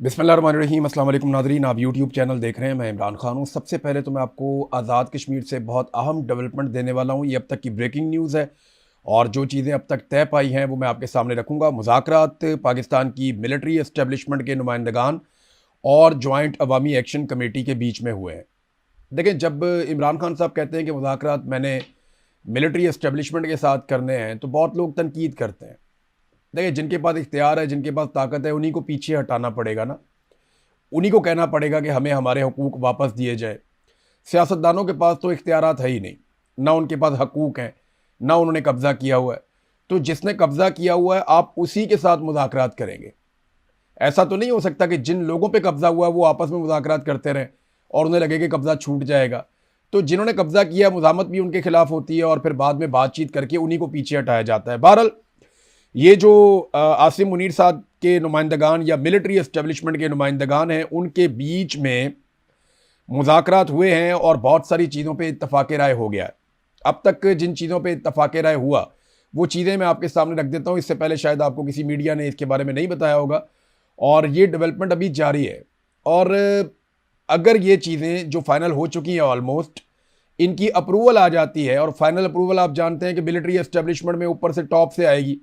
बिस्मिल्लाहिर्रहमानिर्रहीम। अस्सलाम वालेकुम नाज़रीन, आप यूट्यूब चैनल देख रहे हैं। मैं इमरान खान हूँ। सबसे पहले तो मैं आपको आज़ाद कश्मीर से बहुत अहम डेवलपमेंट देने वाला हूँ। ये अब तक की ब्रेकिंग न्यूज़ है और जो चीज़ें अब तक तय पाई हैं वो मैं आपके सामने रखूँगा। मुज़ाकरात पाकिस्तान की मिलिट्री एस्टेब्लिशमेंट के नुमाइंदगान और जॉइंट अवामी एक्शन कमेटी के बीच में हुए हैं। देखें, जब इमरान खान साहब कहते हैं कि मुज़ाकरात मैंने मिलिट्री एस्टेब्लिशमेंट के साथ करने हैं तो बहुत लोग तनकीद करते हैं। देखिए, जिनके पास इख्तियार है, जिनके पास ताकत है, उन्हीं को पीछे हटाना पड़ेगा ना। उन्हीं को कहना पड़ेगा कि हमें हमारे हकूक़ वापस दिए जाए। सियासतदानों के पास तो इख्तियारात है ही नहीं, ना उनके पास हकूक़ हैं, ना उन्होंने कब्ज़ा किया हुआ है। तो जिसने कब्ज़ा किया हुआ है आप उसी के साथ मुज़ाकरात करेंगे। ऐसा तो नहीं हो सकता कि जिन लोगों पे कब्ज़ा हुआ है वो आपस में मुज़ाकरात करते रहें और उन्हें लगे कि कब्ज़ा छूट जाएगा। तो जिन्होंने कब्ज़ा किया मुज़ाहमत भी उनके खिलाफ होती है और फिर बाद में बातचीत करके उन्हीं को पीछे हटाया जाता है। बहरहाल, ये जो आसिम मुनीर साहब के नुमाइंदगान या मिलिट्री एस्टेब्लिशमेंट के नुमाइंदगान हैं, उनके बीच में मुज़ाकरात हुए हैं और बहुत सारी चीज़ों पे इत्तफ़ाक़ राय हो गया है। अब तक जिन चीज़ों पे इत्तफ़ाक़ राय हुआ वो चीज़ें मैं आपके सामने रख देता हूँ। इससे पहले शायद आपको किसी मीडिया ने इसके बारे में नहीं बताया होगा और ये डेवलपमेंट अभी जारी है। और अगर ये चीज़ें जो फाइनल हो चुकी हैं ऑलमोस्ट, इनकी अप्रूवल आ जाती है और फाइनल अप्रूवल आप जानते हैं कि मिलिट्री एस्टेब्लिशमेंट में ऊपर से टॉप से आएगी।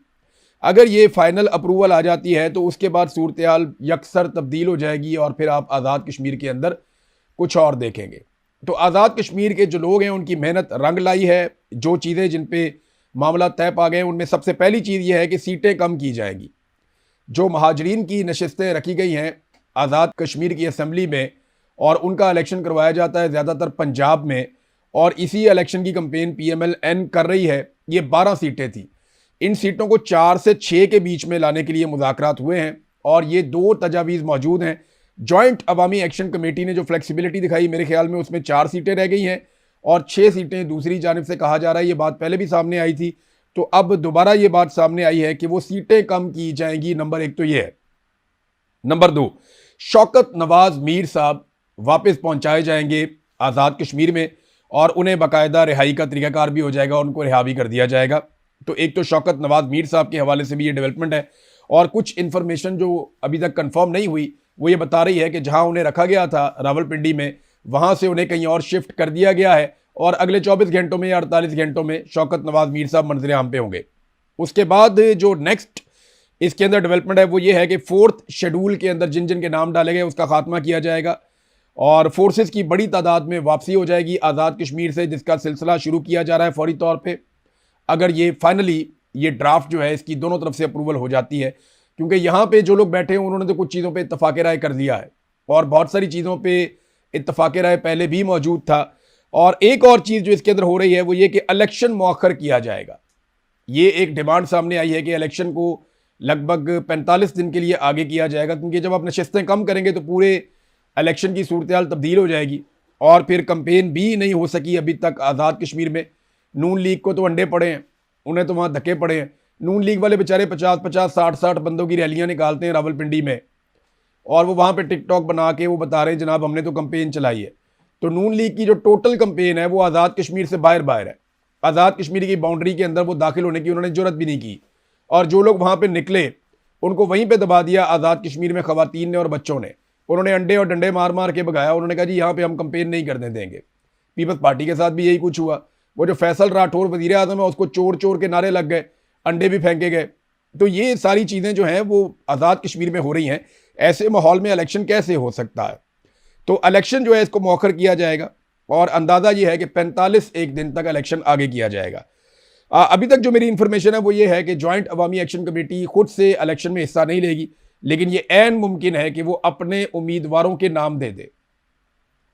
अगर ये फाइनल अप्रूवल आ जाती है तो उसके बाद सूरत हाल यकसर तब्दील हो जाएगी और फिर आप आज़ाद कश्मीर के अंदर कुछ और देखेंगे। तो आज़ाद कश्मीर के जो लोग हैं उनकी मेहनत रंग लाई है। जो चीज़ें जिन पे मामला तय पा गए उनमें सबसे पहली चीज़ ये है कि सीटें कम की जाएंगी। जो महाजरीन की नशस्तें रखी गई हैं आज़ाद कश्मीर की असम्बली में और उनका इलेक्शन करवाया जाता है ज़्यादातर पंजाब में, और इसी इलेक्शन की कंपेन PMLN कर रही है। ये 12 सीटें थी। इन सीटों को 4 से 6 के बीच में लाने के लिए मुज़ाकरात हुए हैं और ये 2 तजावीज़ मौजूद हैं। जॉइंट अवामी एक्शन कमेटी ने जो फ्लेक्सिबिलिटी दिखाई, मेरे ख्याल में उसमें 4 सीटें रह गई हैं और 6 सीटें दूसरी जानिब से कहा जा रहा है। ये बात पहले भी सामने आई थी, तो अब दोबारा ये बात सामने आई है कि वो सीटें कम की जाएंगी। नंबर 1 तो ये है। नंबर 2, शौकत नवाज मीर साहब वापस पहुंचाए जाएंगे आज़ाद कश्मीर में और उन्हें बाकायदा रिहाई का तरीकाकार भी हो जाएगा, उनको रिहा भी कर दिया जाएगा। तो एक तो शौकत नवाज मीर साहब के हवाले से भी ये डेवलपमेंट है और कुछ इन्फॉर्मेशन जो अभी तक कंफर्म नहीं हुई वो ये बता रही है कि जहां उन्हें रखा गया था रावलपिंडी में, वहां से उन्हें कहीं और शिफ्ट कर दिया गया है और अगले 24 घंटों में या 48 घंटों में शौकत नवाज मीर साहब मंजर आम पे होंगे। उसके बाद जो नेक्स्ट इसके अंदर डेवलपमेंट है वो ये है कि 4th शेड्यूल के अंदर जिन जिन के नाम डाले गए उसका खात्मा किया जाएगा और फोर्सेस की बड़ी तादाद में वापसी हो जाएगी आज़ाद कश्मीर से, जिसका सिलसिला शुरू किया जा रहा है फौरी तौर पर। अगर ये फाइनली ये ड्राफ्ट जो है इसकी दोनों तरफ से अप्रूवल हो जाती है, क्योंकि यहाँ पे जो लोग बैठे हैं उन्होंने तो कुछ चीज़ों पे इत्तफाक राय कर दिया है और बहुत सारी चीज़ों पे इत्तफाक राय पहले भी मौजूद था। और एक और चीज़ जो इसके अंदर हो रही है वो ये कि इलेक्शन मौखर किया जाएगा। ये एक डिमांड सामने आई है कि इलेक्शन को लगभग 45 दिन के लिए आगे किया जाएगा, क्योंकि जब आप नशस्तें कम करेंगे तो पूरे इलेक्शन की सूरत हाल तब्दील हो जाएगी और फिर कंपेन भी नहीं हो सकी अभी तक आज़ाद कश्मीर में। नून लीग को तो अंडे पड़े हैं, उन्हें तो वहाँ धक्के पड़े हैं। नून लीग वाले बेचारे 50-50, 60-60 बंदों की रैलियाँ निकालते हैं रावलपिंडी में और वो वहाँ पे टिकटॉक बना के वो बता रहे हैं जनाब हमने तो कंपेन चलाई है। तो नून लीग की जो टोटल कंपेन है वो आज़ाद कश्मीर से बाहर है। आज़ाद कश्मीर की बाउंड्री के अंदर वो दाखिल होने की उन्होंने जरूरत भी नहीं की और जो लोग वहाँ पर निकले उनको वहीं पर दबा दिया आज़ाद कश्मीर में खवातीन ने और बच्चों ने। उन्होंने अंडे और डंडे मार मार के भगाया। उन्होंने कहा जी यहाँ पर हम कंपेन नहीं करने देंगे। पीपल्स पार्टी के साथ भी यही कुछ हुआ। वो जो फैसल राठौर वज़ीर आज़म है उसको चोर चोर के नारे लग गए, अंडे भी फेंके गए। तो ये सारी चीज़ें जो हैं वो आज़ाद कश्मीर में हो रही हैं। ऐसे माहौल में इलेक्शन कैसे हो सकता है? तो इलेक्शन जो है इसको मौखर किया जाएगा और अंदाज़ा ये है कि 45 एक दिन तक इलेक्शन आगे किया जाएगा। अभी तक जो मेरी इंफॉर्मेशन है वो ये है कि जॉइंट अवामी एक्शन कमेटी खुद से इलेक्शन में हिस्सा नहीं लेगी, लेकिन ये ऐन मुमकिन है कि वो अपने उम्मीदवारों के नाम दे दे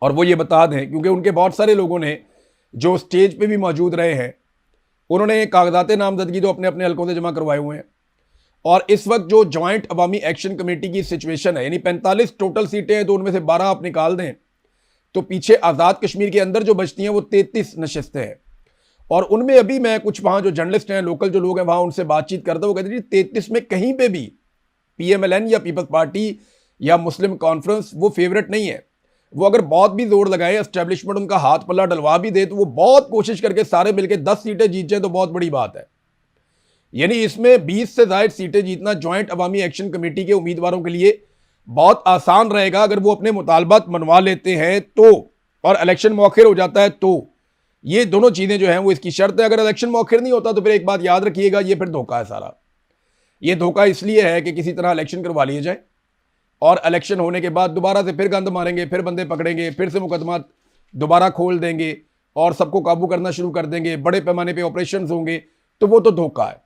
और वो ये बता दें, क्योंकि उनके बहुत सारे लोगों ने जो स्टेज पे भी मौजूद रहे हैं उन्होंने कागजात नामजदगी तो अपने अपने हलकों से जमा करवाए हुए हैं। और इस वक्त जो जॉइंट अवामी एक्शन कमेटी की सिचुएशन है, यानी 45 टोटल सीटें हैं तो उनमें से 12 आप निकाल दें तो पीछे आज़ाद कश्मीर के अंदर जो बचती हैं वो 33 नशस्तें हैं। और उनमें अभी मैं कुछ वहाँ जो जर्नलिस्ट हैं, लोकल जो लोग हैं वहाँ उनसे बातचीत करता हूँ, वो कहते हैं 33 में कहीं पर भी PMLN या पीपल्स पार्टी या मुस्लिम कॉन्फ्रेंस वो फेवरेट नहीं है। वो अगर बहुत भी जोर लगाए, एस्टेब्लिशमेंट उनका हाथ पल्ला डलवा भी दे तो वो बहुत कोशिश करके सारे मिलकर 10 सीटें जीत जाए तो बहुत बड़ी बात है। यानी इसमें 20 से ज़ायद सीटें जीतना जॉइंट अवामी एक्शन कमेटी के उम्मीदवारों के लिए बहुत आसान रहेगा अगर वो अपने मुतालबात मनवा लेते हैं तो, और इलेक्शन मौखिर हो जाता है तो। ये दोनों चीज़ें जो हैं वो इसकी शर्त है। अगर इलेक्शन मौखिर नहीं होता तो फिर एक बात याद रखिएगा, ये फिर धोखा है सारा। ये धोखा इसलिए है कि किसी तरह इलेक्शन करवा लिए जाए और इलेक्शन होने के बाद दोबारा से फिर गंद मारेंगे, फिर बंदे पकड़ेंगे, फिर से मुकदमा दोबारा खोल देंगे और सबको काबू करना शुरू कर देंगे, बड़े पैमाने पे ऑपरेशंस होंगे। तो वो तो धोखा है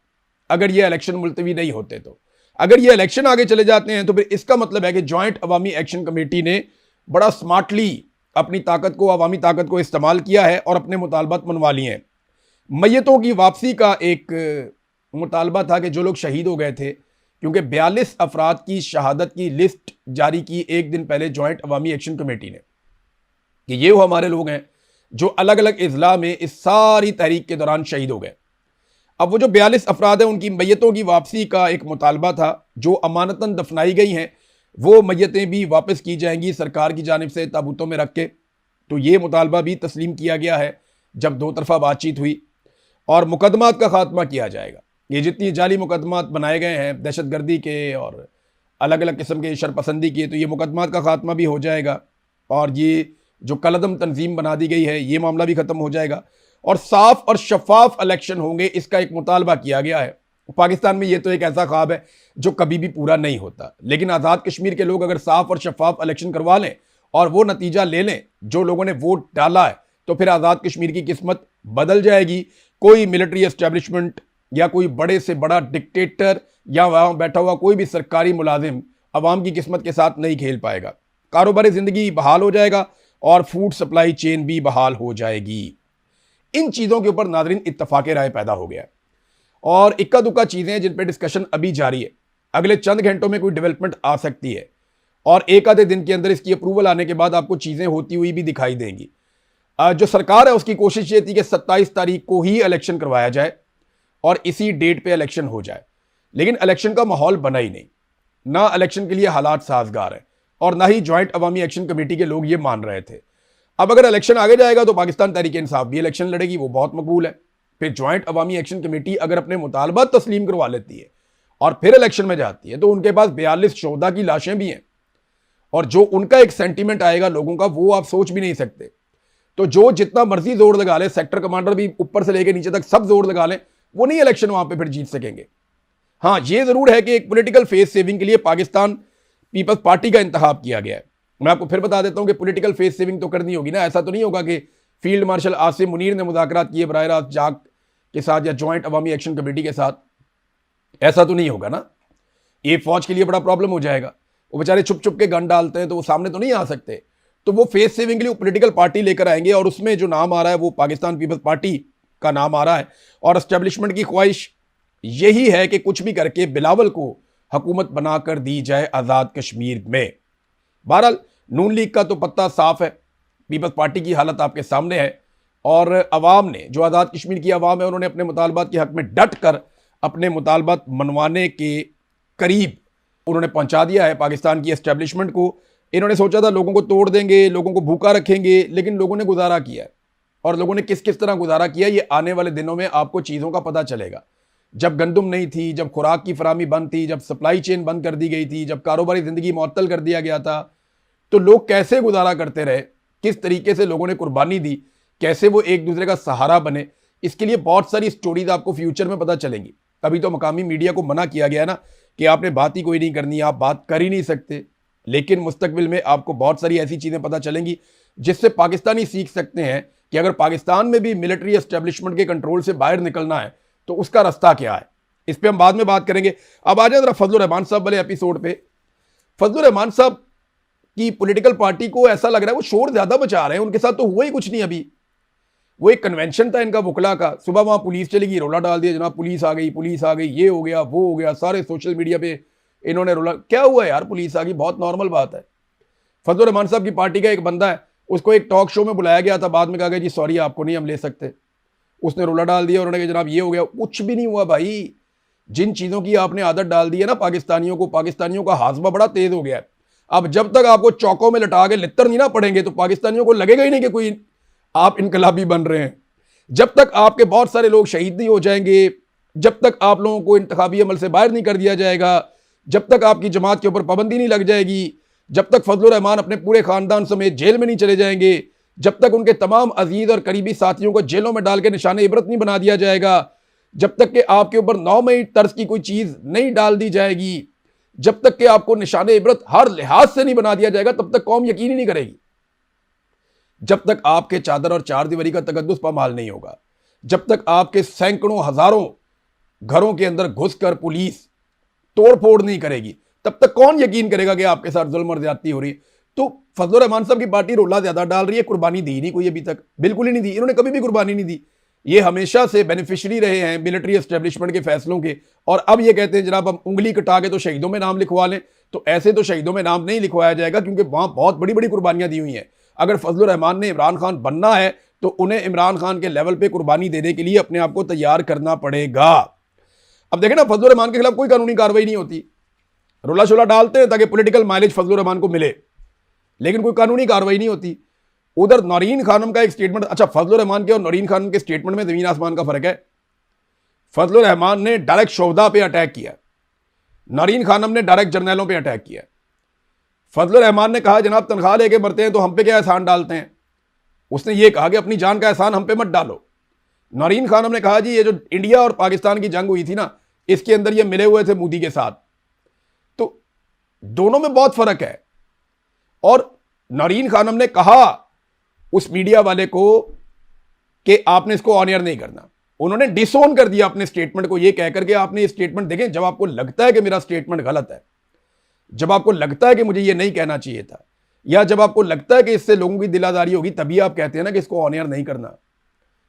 अगर ये इलेक्शन मुलतवी नहीं होते तो। अगर ये इलेक्शन आगे चले जाते हैं तो फिर इसका मतलब है कि जॉइंट अवामी एक्शन कमेटी ने बड़ा स्मार्टली अपनी ताकत को, अवामी ताकत को इस्तेमाल किया है और अपने मुतालबात मनवा लिए हैं। मैयतों की वापसी का एक मुतालबा था कि जो लोग शहीद हो गए थे, क्योंकि 42 अफराद की शहादत की लिस्ट जारी की एक दिन पहले जॉइंट अवामी एक्शन कमेटी ने कि ये वो हमारे लोग हैं जो अलग अलग इजला में इस सारी तहरीक के दौरान शहीद हो गए। अब वो जो 42 अफराद हैं उनकी मैयतों की वापसी का एक मुतालबा था। जो अमानतन दफनाई गई हैं वो मैयतें भी वापस की जाएंगी सरकार की जानिब से ताबूतों में रख के। तो ये मुतालबा भी तस्लीम किया गया है जब दो तरफा बातचीत हुई, और मुकदमात का खात्मा किया जाएगा। ये जितनी जाली मुकदमात बनाए गए हैं दहशत गर्दी के और अलग अलग किस्म के शरपसंदी के, तो ये मुकदमात का खात्मा भी हो जाएगा और ये जो कलदम तंजीम बना दी गई है ये मामला भी ख़त्म हो जाएगा और साफ और शफाफ इलेक्शन होंगे, इसका एक मुतालबा किया गया है। पाकिस्तान में ये तो एक ऐसा ख्वाब है जो कभी भी पूरा नहीं होता, लेकिन आज़ाद कश्मीर के लोग अगर साफ और शफाफ इलेक्शन करवा लें और वो नतीजा ले लें जो लोगों ने वोट डाला है, तो फिर आज़ाद कश्मीर की किस्मत बदल जाएगी। कोई मिलिट्री एस्टेब्लिशमेंट या कोई बड़े से बड़ा डिक्टेटर या वहाँ बैठा हुआ कोई भी सरकारी मुलाजिम अवाम की किस्मत के साथ नहीं खेल पाएगा। कारोबारी ज़िंदगी बहाल हो जाएगा और फूड सप्लाई चेन भी बहाल हो जाएगी। इन चीज़ों के ऊपर नाज़रीन इत्तफाक राय पैदा हो गया और इक्का दुक्का चीज़ें जिन पर डिस्कशन अभी जारी है। अगले चंद घंटों में कोई डेवलपमेंट आ सकती है और एक आधे दिन के अंदर इसकी अप्रूवल आने के बाद आपको चीज़ें होती हुई भी दिखाई देंगी। जो सरकार है उसकी कोशिश ये थी कि 27 तारीख को ही इलेक्शन करवाया जाए और इसी डेट पे इलेक्शन हो जाए, लेकिन इलेक्शन का माहौल बना ही नहीं। ना इलेक्शन के लिए हालात साजगार है और ना ही जॉइंट अवामी एक्शन कमेटी के लोग ये मान रहे थे। अब अगर इलेक्शन आगे जाएगा तो पाकिस्तान तहरीक इंसाफ भी इलेक्शन लड़ेगी, वो बहुत मकबूल है। फिर जॉइंट अवामी एक्शन कमेटी अगर अपने मुतालबात तस्लीम करवा लेती है और फिर इलेक्शन में जाती है तो उनके पास 42 शोहदा की लाशें भी हैं और जो उनका एक सेंटीमेंट आएगा लोगों का वो आप सोच भी नहीं सकते। तो जो जितना मर्जी जोर लगा ले, सेक्टर कमांडर भी ऊपर से लेकर नीचे तक सब जोर लगा लें, वो नहीं इलेक्शन वहां पे फिर जीत सकेंगे। हाँ, ये जरूर है कि एक पॉलिटिकल फेस सेविंग के लिए पाकिस्तान पीपल्स पार्टी का इंतखाब किया गया है। मैं आपको फिर बता देता हूं कि पॉलिटिकल फेस सेविंग तो करनी होगी ना। ऐसा तो नहीं होगा कि फील्ड मार्शल आसिम मुनीर ने मुज़ाकरात किए बराह रास्त जाग के साथ या जॉइंट अवामी एक्शन कमेटी के साथ, ऐसा तो नहीं होगा ना। ये फौज के लिए बड़ा प्रॉब्लम हो जाएगा। वो बेचारे छुप छुप के गन डालते हैं तो वो सामने तो नहीं आ सकते। तो वो फेस सेविंग के लिए पॉलिटिकल पार्टी लेकर आएंगे और उसमें जो नाम आ रहा है वो पाकिस्तान पीपल्स पार्टी का नाम आ रहा है और एस्टेब्लिशमेंट की ख्वाहिश यही है कि कुछ भी करके बिलावल को हुकूमत बनाकर दी जाए आज़ाद कश्मीर में। बहरहाल नून लीग का तो पत्ता साफ है, पीपल्स पार्टी की हालत आपके सामने है और अवाम ने, जो आज़ाद कश्मीर की अवाम है, उन्होंने अपने मुतालबात के हक में डट कर अपने मुतालबात मनवाने के करीब उन्होंने पहुंचा दिया है पाकिस्तान की एस्टेब्लिशमेंट को। इन्होंने सोचा था लोगों को तोड़ देंगे, लोगों को भूखा रखेंगे, लेकिन लोगों ने गुजारा किया है और लोगों ने किस किस तरह गुजारा किया ये आने वाले दिनों में आपको चीज़ों का पता चलेगा। जब गंदुम नहीं थी, जब खुराक की फरामी बंद थी, जब सप्लाई चेन बंद कर दी गई थी, जब कारोबारी ज़िंदगी मुअत्तल कर दिया गया था, तो लोग कैसे गुजारा करते रहे, किस तरीके से लोगों ने कुर्बानी दी, कैसे वो एक दूसरे का सहारा बने, इसके लिए बहुत सारी स्टोरीज आपको फ्यूचर में पता चलेंगी। अभी तो मकामी मीडिया को मना किया गया ना कि आपने बात ही कोई नहीं करनी, आप बात कर ही नहीं सकते, लेकिन मुस्तकबिल में आपको बहुत सारी ऐसी चीज़ें पता चलेंगी जिससे पाकिस्तानी सीख सकते हैं कि अगर पाकिस्तान में भी मिलिट्री एस्टेब्लिशमेंट के कंट्रोल से बाहर निकलना है तो उसका रास्ता क्या है। इस पर हम बाद में बात करेंगे। अब आ जाए जरा फजलुर रहमान साहब वाले एपिसोड पे। फजलुर रहमान साहब की पॉलिटिकल पार्टी को ऐसा लग रहा है वो शोर ज्यादा मचा रहे हैं, उनके साथ तो हुआ ही कुछ नहीं। अभी वो एक कन्वेंशन था इनका वुकला का, सुबह वहां पुलिस चली गई, रोला डाल दिया, जनाब पुलिस आ गई, ये हो गया वो हो गया, सारे सोशल मीडिया पे इन्होंने रोला। क्या हुआ यार, पुलिस आ गई, बहुत नॉर्मल बात है। फजलुर रहमान साहब की पार्टी का एक बंदा है, उसको एक टॉक शो में बुलाया गया था, बाद में कहा गया जी सॉरी आपको नहीं हम ले सकते। उसने रोला डाल दिया, उन्होंने कहा जनाब ये हो गया। कुछ भी नहीं हुआ भाई। जिन चीज़ों की आपने आदत डाल दी है ना पाकिस्तानियों का हाजमा बड़ा तेज हो गया है। अब जब तक आपको चौकों में लटा के लित्तर नहीं ना पड़ेंगे तो पाकिस्तानियों को लगेगा ही नहीं कि कोई आप इनकलाबी बन रहे हैं। जब तक आपके बहुत सारे लोग शहीद नहीं हो जाएंगे, जब तक आप लोगों को इंतखाबी अमल से बाहर नहीं कर दिया जाएगा, जब तक आपकी जमात के ऊपर पाबंदी नहीं लग जाएगी, जब तक फजलुर रहमान अपने पूरे खानदान समेत जेल में नहीं चले जाएंगे, जब तक उनके तमाम अजीज और करीबी साथियों को जेलों में डाल के निशाने इबरत नहीं बना दिया जाएगा, जब तक कि आपके ऊपर 9 मई तर्ज की कोई चीज नहीं डाल दी जाएगी, जब तक कि आपको निशाने इबरत हर लिहाज से नहीं बना दिया जाएगा, तब तक कौम यकीन ही नहीं करेगी। जब तक आपके चादर और चार दीवारी का तकद्दुस पामाल नहीं होगा, जब तक आपके सैकड़ों हजारों घरों के अंदर घुसकर पुलिस तोड़ फोड़ नहीं करेगी, तब तक कौन यकीन करेगा कि आपके साथ जुल्म और ज्यादती हो रही है। तो फजलुर रहमान साहब की पार्टी रोला ज्यादा डाल रही है, कुर्बानी दी नहीं कोई अभी तक, बिल्कुल ही नहीं दी, इन्होंने कभी भी कुर्बानी नहीं दी। ये हमेशा से बेनिफिशियरी रहे हैं मिलिट्री एस्टेब्लिशमेंट के फैसलों के, और अब ये कहते हैं जनाब हम उंगली कटा के तो शहीदों में नाम लिखवा लें। तो ऐसे तो शहीदों में नाम नहीं लिखवाया जाएगा, क्योंकि वहां बहुत बड़ी बड़ी कुर्बानियां दी हुई हैं। अगर फजलुर रहमान ने इमरान खान बनना है तो उन्हें इमरान खान के लेवल पे कुर्बानी देने के लिए अपने आप को तैयार करना पड़ेगा। अब देखें ना, फजलुर रहमान के खिलाफ कोई कानूनी कार्रवाई नहीं होती, रोला शोला डालते हैं ताकि पॉलिटिकल माइलेज फजलुर रहमान को मिले, लेकिन कोई कानूनी कार्रवाई नहीं होती। उधर नौरीन खानम का एक स्टेटमेंट, अच्छा फजलुर रहमान के और नौरीन खानम के स्टेटमेंट में जमीन आसमान का फर्क है। फजलुर रहमान ने डायरेक्ट शोहदा पे अटैक किया, नौरीन खानम ने डायरेक्ट जर्नैलों पे अटैक किया। फजलुर रहमान ने कहा जनाब तनख्वाह लेके मरते हैं तो हम पे क्या एहसान डालते हैं, उसने ये कहा कि अपनी जान का एहसान हम पे मत डालो। नौरीन खानम ने कहा जी ये जो इंडिया और पाकिस्तान की जंग हुई थी ना, इसके अंदर ये मिले हुए थे मोदी के साथ, तो दोनों में बहुत फर्क है। और नौरीन खानम ने कहा उस मीडिया वाले को कि आपने इसको ऑन एयर नहीं करना, उन्होंने डिसोन कर दिया अपने स्टेटमेंट को, यह कहकर के आपने ये स्टेटमेंट देखें, जब आपको लगता है कि मेरा स्टेटमेंट गलत है, जब आपको लगता है कि मुझे ये नहीं कहना चाहिए था, या जब आपको लगता है कि इससे लोगों की दिलादारी होगी, तभी आप कहते हैं ना कि इसको ऑन एयर नहीं करना,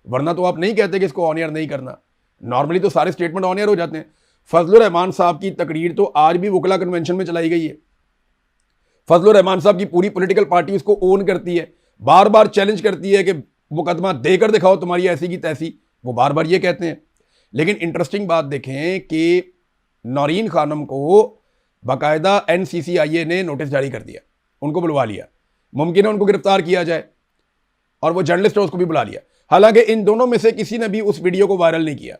वरना तो आप नहीं कहते कि इसको ऑन एयर नहीं करना। नॉर्मली तो सारे स्टेटमेंट ऑन एयर हो जाते हैं। फजलुर रहमान साहब की तकरीर तो आज भी वकला कन्वेंशन में चलाई गई है। फजलुर रहमान साहब की पूरी पॉलिटिकल पार्टी उसको ओन करती है, बार बार चैलेंज करती है कि मुकदमा देकर दिखाओ तुम्हारी ऐसी की तैसी, वो बार बार ये कहते हैं। लेकिन इंटरेस्टिंग बात देखें कि नौरीन खानम को बाकायदा NCCIA ने नोटिस जारी कर दिया, उनको बुलवा लिया, मुमकिन है उनको गिरफ्तार किया जाए, और वो जर्नलिस्ट है उसको भी बुला लिया। हालांकि इन दोनों में से किसी ने भी उस वीडियो को वायरल नहीं किया।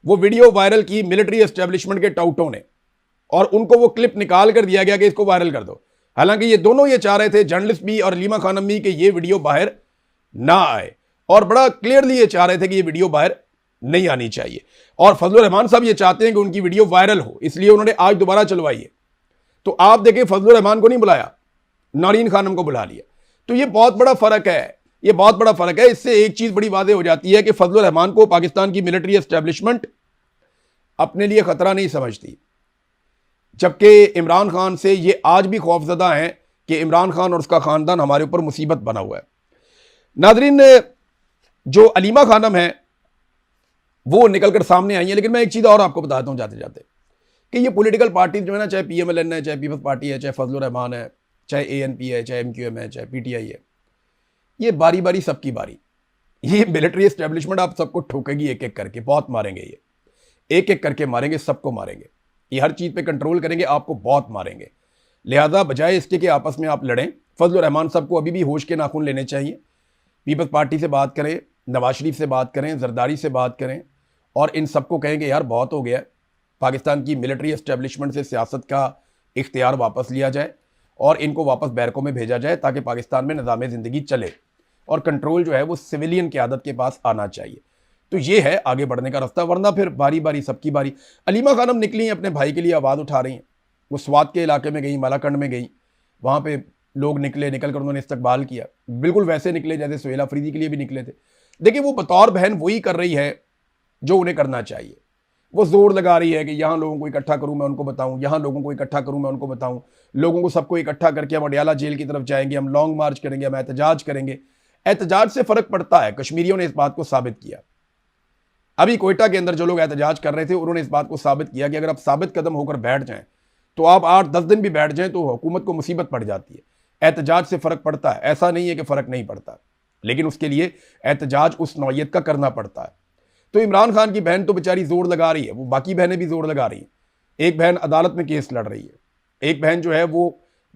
वो वीडियो वायरल की मिलिट्री एस्टेब्लिशमेंट के टाउटों ने, और उनको वो क्लिप निकाल कर दिया गया कि इसको वायरल कर दो। हालांकि ये दोनों ये चाह रहे थे, जर्नलिस्ट भी और अलीमा खानम भी, कि ये वीडियो बाहर ना आए, और बड़ा क्लियरली ये चाह रहे थे कि ये वीडियो बाहर नहीं आनी चाहिए। और फजलुर रहमान साहब ये चाहते हैं कि उनकी वीडियो वायरल हो, इसलिए उन्होंने आज दोबारा चलवाई है। तो आप देखें, फजलुर रहमान को नहीं बुलाया, नौरीन खानम को बुला लिया। तो ये बहुत बड़ा फर्क है, ये बहुत बड़ा फर्क है। इससे एक चीज बड़ी वाज़ेह हो जाती है कि फजलुर रहमान को पाकिस्तान की मिलिट्री एस्टेब्लिशमेंट अपने लिए खतरा नहीं समझती, जबकि इमरान खान से ये आज भी खौफजदा हैं कि इमरान खान और उसका खानदान हमारे ऊपर मुसीबत बना हुआ है। नाजरीन, जो अलीमा खानम है वो निकलकर सामने आई है, लेकिन मैं एक चीज़ और आपको बताता हूं जाते जाते कि ये पॉलिटिकल पार्टी जो है ना, चाहे PMLN है, चाहे पीपल्स पार्टी है, चाहे फजलुर रहमान है, चाहे ANP है, चाहे MQM है, चाहे PTI है, ये बारी बारी सबकी बारी, ये मिलिट्री एस्टेब्लिशमेंट आप सबको ठोकेगी एक एक करके, बहुत मारेंगे, ये एक एक करके मारेंगे, सबको मारेंगे, ये हर चीज़ पे कंट्रोल करेंगे, आपको बहुत मारेंगे। लिहाजा बजाय इसके कि आपस में आप लड़ें, फजलुर रहमान साहब को अभी भी होश के नाखून लेने चाहिए। पीपल्स पार्टी से बात करें, नवाज शरीफ से बात करें, जरदारी से बात करें, और इन सबको कहेंगे यार बहुत हो गया, पाकिस्तान की मिलिट्री एस्टेब्लिशमेंट से सियासत का इख्तियार वापस लिया जाए और इनको वापस बैरकों में भेजा जाए, ताकि पाकिस्तान में निज़ाम ज़िंदगी चले और कंट्रोल जो है वो सिविलियन क़यादत के पास आना चाहिए। तो ये है आगे बढ़ने का रास्ता, वरना फिर बारी बारी सबकी बारी। अलीमा खानम निकली अपने भाई के लिए आवाज़ उठा रही हैं, वो स्वात के इलाके में गई, मालाकंड में गई, वहाँ पे लोग निकल कर उन्होंने इस्तकबाल किया, बिल्कुल वैसे निकले जैसे सुहेल अफरीदी के लिए भी निकले थे। देखिए, वो बतौर बहन वही कर रही है जो उन्हें करना चाहिए। वो जोर लगा रही है कि यहाँ लोगों को इकट्ठा करूँ मैं उनको बताऊँ, यहाँ लोगों को इकट्ठा करूँ मैं उनको बताऊँ, लोगों को सबको इकट्ठा करके हम अडयाला जेल की तरफ जाएंगे, हम लॉन्ग मार्च करेंगे, हम एहतजाज करेंगे। एहतजाज से फ़र्क पड़ता है, कश्मीरियों ने इस बात को साबित किया। अभी कोयटा के अंदर जो लोग एहतजाज कर रहे थे, उन्होंने इस बात को साबित किया कि अगर आप साबित कदम होकर बैठ जाएं, तो आप 8-10 दिन भी बैठ जाएं तो हुकूमत को मुसीबत पड़ जाती है। एहतजाज से फ़र्क पड़ता है, ऐसा नहीं है कि फ़र्क नहीं पड़ता, लेकिन उसके लिए एहतजाज उस नौयत का करना पड़ता है। तो इमरान खान की बहन तो बेचारी जोर लगा रही है, वो बाकी बहनें भी जोर लगा रही हैं। एक बहन अदालत में केस लड़ रही है, एक बहन जो है वो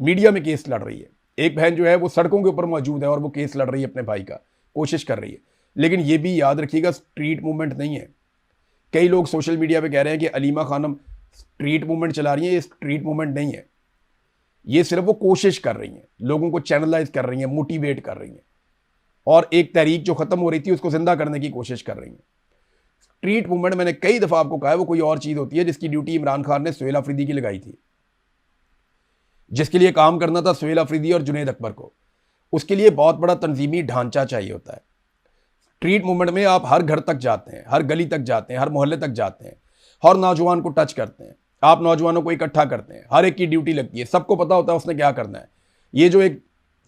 मीडिया में केस लड़ रही है, एक बहन जो है वो सड़कों के ऊपर मौजूद है और वो केस लड़ रही है अपने भाई का, कोशिश कर रही है। लेकिन ये भी याद रखिएगा, स्ट्रीट मूवमेंट नहीं है। कई लोग सोशल मीडिया पे कह रहे हैं कि अलीमा खानम स्ट्रीट मूवमेंट चला रही हैं, ये स्ट्रीट मूवमेंट नहीं है, ये सिर्फ वो कोशिश कर रही हैं, लोगों को चैनलाइज कर रही हैं, मोटिवेट कर रही हैं, और एक तहरीक जो खत्म हो रही थी उसको जिंदा करने की कोशिश कर रही हैं। स्ट्रीट मूवमेंट, मैंने कई दफा आपको कहा है, वो कोई और चीज होती है जिसकी ड्यूटी इमरान खान ने सुहेल अफरीदी की लगाई थी, जिसके लिए काम करना था सुहेल अफरीदी और जुनैद अकबर को। उसके लिए बहुत बड़ा तंजीमी ढांचा चाहिए होता है। स्ट्रीट मूवमेंट में आप हर घर तक जाते हैं, हर गली तक जाते हैं, हर मोहल्ले तक जाते हैं, हर नौजवान को टच करते हैं, आप नौजवानों को इकट्ठा करते हैं, हर एक की ड्यूटी लगती है, सबको पता होता है उसने क्या करना है। ये जो एक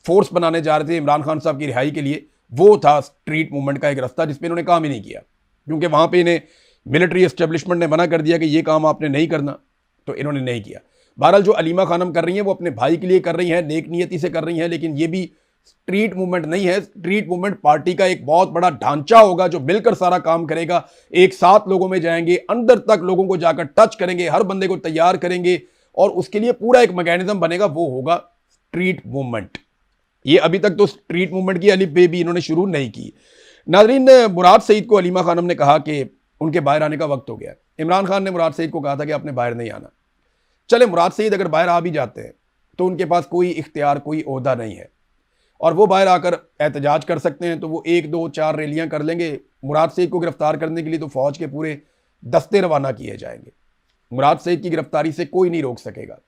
फोर्स बनाने जा रहे थे इमरान खान साहब की रिहाई के लिए, वो था स्ट्रीट मूवमेंट का एक रास्ता जिस पे इन्होंने काम ही नहीं किया, क्योंकि वहां पे इन्हें मिलिट्री एस्टेब्लिशमेंट ने मना कर दिया कि ये काम आपने नहीं करना, तो इन्होंने नहीं किया। बहरहाल जो अलीमा खानम कर रही हैं वो अपने भाई के लिए कर रही हैं, नेक नियति से कर रही हैं, लेकिन ये भी स्ट्रीट मूवमेंट नहीं है। स्ट्रीट मूवमेंट पार्टी का एक बहुत बड़ा ढांचा होगा जो मिलकर सारा काम करेगा, एक साथ लोगों में जाएंगे, अंदर तक लोगों को जाकर टच करेंगे, हर बंदे को तैयार करेंगे, और उसके लिए पूरा एक मैकेनिज्म बनेगा, वो होगा स्ट्रीट मूवमेंट। ये अभी तक तो स्ट्रीट मूवमेंट की अलिफ बे भी इन्होंने शुरू नहीं की। नाज़रीन, मुराद सईद को अलीमा खानम ने कहा कि उनके बाहर आने का वक्त हो गया। इमरान खान ने मुराद सईद को कहा था कि आपने बाहर नहीं आना। चले, मुराद सईद अगर बाहर आ भी जाते हैं तो उनके पास कोई इख्तियार, कोई ओहदा नहीं है, और वो बाहर आकर एहतजाज कर सकते हैं, तो वो 1 2 4 रैलियां कर लेंगे। मुराद सईद को गिरफ्तार करने के लिए तो फौज के पूरे दस्ते रवाना किए जाएंगे। मुराद सईद की गिरफ्तारी से कोई नहीं रोक सकेगा,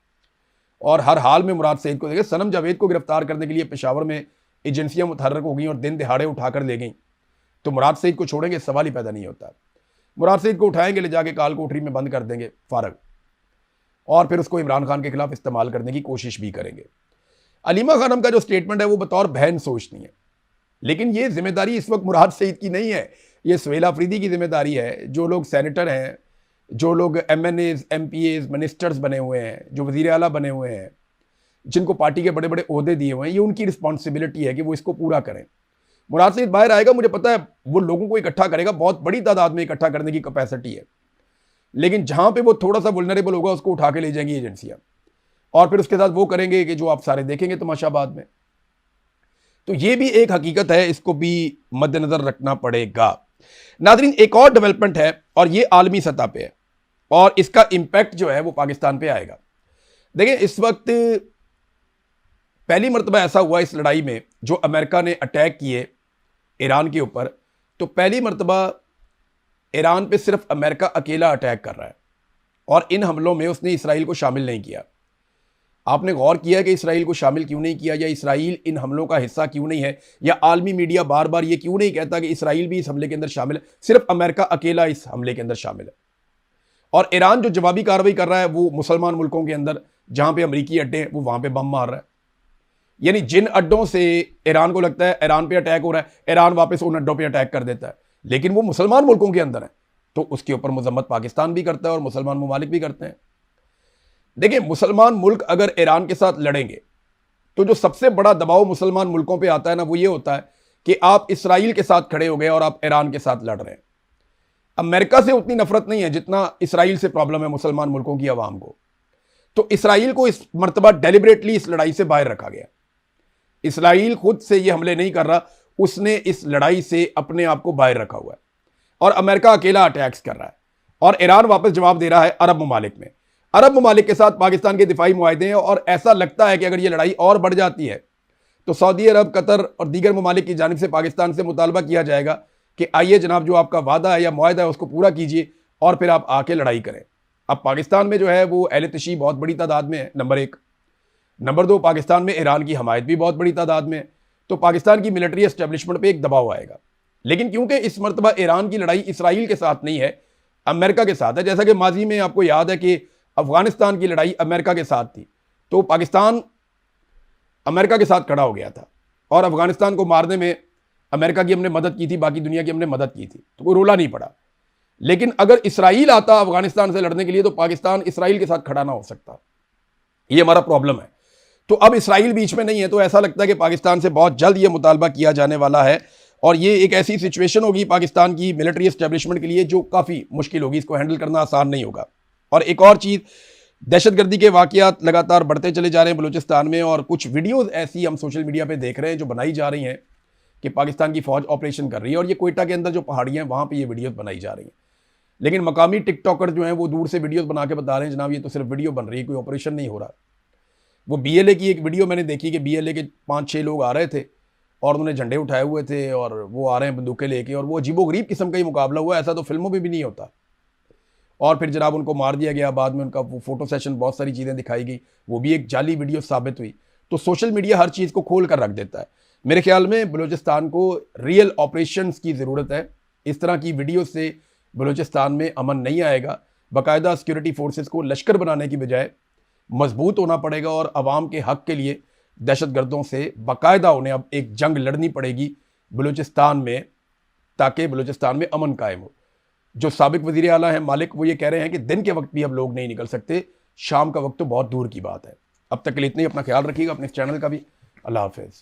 और हर हाल में मुराद सईद को देखिए, सनम जावेद को गिरफ्तार करने के लिए पेशावर में एजेंसियां मुतहर्रक हो गई और दिन दिहाड़े उठाकर ले गई, तो मुराद सईद को छोड़ेंगे, सवाल ही पैदा नहीं होता। मुराद सईद को उठाएंगे, ले जाके काल कोठरी में बंद कर देंगे फारग, और फिर उसको इमरान खान के खिलाफ इस्तेमाल करने की कोशिश भी करेंगे। अलीमा खानम का जो स्टेटमेंट है वो बतौर बहन सोचती है, लेकिन ये जिम्मेदारी इस वक्त मुराद सईद की नहीं है, ये सुहेल अफरीदी की जिम्मेदारी है। जो लोग सेनेटर हैं, जो लोग MNAs, MPAs, मिनिस्टर्स बने हुए हैं, जो वजीर आला बने हुए हैं, जिनको पार्टी के बड़े बड़े ओहदे दिए हुए हैं, ये उनकी रिस्पॉन्सिबिलिटी है कि वो इसको पूरा करें। मुराद सईद बाहर आएगा, मुझे पता है वो लोगों को इकट्ठा करेगा, बहुत बड़ी तादाद में इकट्ठा करने की कैपेसिटी है, लेकिन जहां पे वो थोड़ा सा वुल्नरेबल होगा उसको उठा के ले जाएंगी एजेंसियां, और फिर उसके साथ वो करेंगे कि जो आप सारे देखेंगे तमाशाबाद में। तो ये भी एक हकीकत है, इसको भी मद्देनजर रखना पड़ेगा। नाज़रीन, एक और डेवलपमेंट है, और ये आलमी सतह पे है, और इसका इंपैक्ट जो है वो पाकिस्तान पे आएगा। देखिए, इस वक्त पहली मरतबा ऐसा हुआ इस लड़ाई में, जो अमेरिका ने अटैक किए ईरान के ऊपर, तो पहली मरतबा ईरान पे सिर्फ अमेरिका अकेला अटैक कर रहा है, और इन हमलों में उसने इसराइल को शामिल नहीं किया। आपने गौर किया कि इसराइल को शामिल क्यों नहीं किया, या इसराइल इन हमलों का हिस्सा क्यों नहीं है, या आलमी मीडिया बार बार ये क्यों नहीं कहता कि इसराइल भी इस हमले के अंदर शामिल है, सिर्फ अमेरिका अकेला इस हमले के अंदर शामिल है। और ईरान जो जवाबी कार्रवाई कर रहा है वो मुसलमान मुल्कों के अंदर, जहां पे अमरीकी अड्डे हैं, वो वहां पे बम मार रहा है। यानी जिन अड्डों से ईरान को लगता है ईरान पे अटैक हो रहा है, ईरान वापस उन अड्डों पे अटैक कर देता है, लेकिन वो मुसलमान मुल्कों के अंदर है, तो उसके ऊपर मजम्मत पाकिस्तान भी करता है और मुसलमान ममालिक भी करते हैं। देखिए, मुसलमान मुल्क अगर ईरान के साथ लड़ेंगे तो जो सबसे बड़ा दबाव मुसलमान मुल्कों पे आता है ना, वो ये होता है कि आप इसराइल के साथ खड़े हो गए और आप ईरान के साथ लड़ रहे हैं। अमेरिका से उतनी नफरत नहीं है जितना इसराइल से प्रॉब्लम है मुसलमान मुल्कों की आवाम को। तो इसराइल को इस मरतबा डेलिबरेटली इस लड़ाई से बाहर रखा गया। इसराइल खुद से ये हमले नहीं कर रहा, उसने इस लड़ाई से अपने आप को बाहर रखा हुआ है, और अमेरिका अकेला अटैक्स कर रहा है, और ईरान वापस जवाब दे रहा है अरब ममालिक में। अरब ममालिक के साथ पाकिस्तान के दिफाई मुआहदे हैं, और ऐसा लगता है कि अगर ये लड़ाई और बढ़ जाती है तो सऊदी अरब, कतर और दीगर ममालिक की जानिब से पाकिस्तान से मुतालबा किया जाएगा कि आइए जनाब, जो आपका वादा है या मुआहदा है उसको पूरा कीजिए, और फिर आप आके लड़ाई करें। अब पाकिस्तान में जो है वो अहले तशी बहुत बड़ी तादाद में है, नंबर 1। नंबर 2, पाकिस्तान में ईरान की हमायत भी बहुत बड़ी तादाद में है, तो पाकिस्तान की मिलिट्री एस्टेब्लिशमेंट पे एक दबाव आएगा। लेकिन क्योंकि इस मरतबा ईरान की लड़ाई इसराइल के साथ नहीं है, अमेरिका के साथ है, जैसा कि माजी में आपको याद है कि अफगानिस्तान की लड़ाई अमेरिका के साथ थी, तो पाकिस्तान अमेरिका के साथ खड़ा हो गया था, और अफगानिस्तान को मारने में अमेरिका की हमने मदद की थी, बाकी दुनिया की हमने मदद की थी, तो कोई रोला नहीं पड़ा। लेकिन अगर इसराइल आता अफगानिस्तान से लड़ने के लिए, तो पाकिस्तान इसराइल के साथ खड़ा ना हो सकता। ये हमारा प्रॉब्लम है। तो अब इसराइल बीच में नहीं है, तो ऐसा लगता है कि पाकिस्तान से बहुत जल्द ये मुतालबा किया जाने वाला है, और ये एक ऐसी सिचुएशन होगी पाकिस्तान की मिलिट्री एस्टेब्लिशमेंट के लिए जो काफ़ी मुश्किल होगी, इसको हैंडल करना आसान नहीं होगा। और एक और चीज़, दहशतगर्दी के वाक़यात लगातार बढ़ते चले जा रहे हैं बलूचिस्तान में, और कुछ वीडियोज़ ऐसी हम सोशल मीडिया पर देख रहे हैं जो बनाई जा रही हैं कि पाकिस्तान की फ़ौज ऑपरेशन कर रही है, और ये कोयटा के अंदर जो पहाड़ियाँ हैं वहाँ पर ये वीडियोज़ बनाई जा रही हैं। लेकिन मकामी टिकटॉकर जो हैं वो दूर से वीडियोस बना के बता रहे हैं जनाब ये तो सिर्फ वीडियो बन रही है, कोई ऑपरेशन नहीं हो रहा। वो बीएलए की एक वीडियो मैंने देखी कि बीएलए के 5-6 लोग आ रहे थे और उन्होंने झंडे उठाए हुए थे और वो आ रहे हैं बंदूकें लेके, और वो अजीबोगरीब किस्म का ही मुकाबला हुआ, ऐसा तो फिल्मों में भी नहीं होता। और फिर जनाब उनको मार दिया गया, बाद में उनका वो फोटो सेशन, बहुत सारी चीज़ें दिखाई गई, वो भी एक जाली वीडियो साबित हुई। तो सोशल मीडिया हर चीज़ को खोल कर रख देता है। मेरे ख्याल में बलूचिस्तान को रियल ऑपरेशंस की ज़रूरत है। इस तरह की वीडियो से बलूचिस्तान में अमन नहीं आएगा। बाकायदा सिक्योरिटी फोर्सेस को लश्कर बनाने की बजाय मजबूत होना पड़ेगा और आवाम के हक के लिए दहशतगर्दों से बाकायदा उन्हें अब एक जंग लड़नी पड़ेगी बलूचिस्तान में, ताकि बलूचिस्तान में अमन कायम हो। जो साबिक वज़ीर आला हैं मालिक, वो ये कह रहे हैं कि दिन के वक्त भी अब लोग नहीं निकल सकते, शाम का वक्त तो बहुत दूर की बात है। अब तक के लिए इतनी, अपना ख्याल रखिएगा, अपने चैनल का भी। अल्लाह हाफिज़।